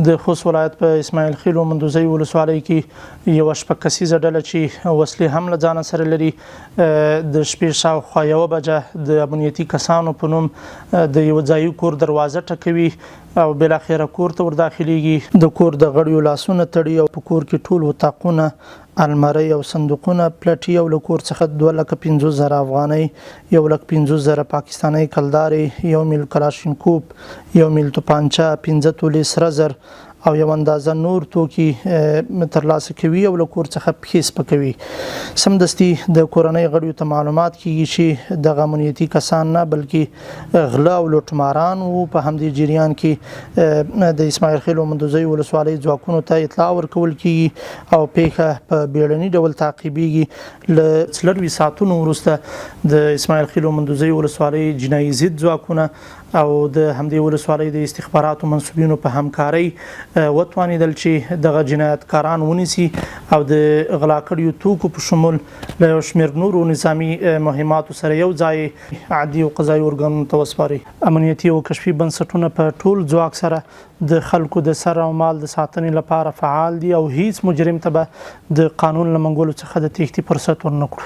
د خوست ولایت په اسماعیل خیل او مندوزی ولسوالۍ کې یوه شپږ کسیزه ډله چې وسلې هم له ځانه سره لري د شپې شاوخوا 1 بجه د امنیتي کسانو په نوم د یوه ځایي کور دروازه ټکوي او بالاخره کور ته ورداخلیږي. د کور د غړیو لاسونه تړي او په کور کې ټول اتاقونه، الماری او صندوقونه پلټي او له کور څخه 2,50,000 افغانۍ، 1,50,000 پاکستانۍ کلدارې، 1 میل کلاشینکوف، 1 میل توپانچه، 15 تولې سره زر او یو اندازه نور توکي ترلاسه کوي او له کور څخه پښې سپکوي. سمدستي د کورنۍ غړیو ته معلومات کیږي چې دغه امنیتي کسان نه بلکې غله او لوټماران وو. په همدې جریان کې د اسماعیل خیل او مندوزی ولسوالۍ ځواکونو ته اطلاع ورکول کیږي او پیښه په بیړني ډول تعقیبیږي. له 4 ساعتونو وروسته د اسماعیل خیل او مندوزی ولسوالۍ جنایي ضد ځواکونه او د همدې ولسوالۍ د استخباراتو منصوبینو په همکارۍ وتوانېدل چې دغه جنایتکاران ونیسي او د غلا کړیو توکو په شمول له یو شمېر نورو نظامي مهماتو سره یو ځای عادي او قضایي ارګانونو ته وسپاري. امنیتي او کشفي بنسټونه په ټول ځواک سره د خلکو د سر او مال د ساتنې لپاره فعال دي او هیڅ مجرم ته به د قانون له منګولو څخه د تېښتې فرصت ورنکړو.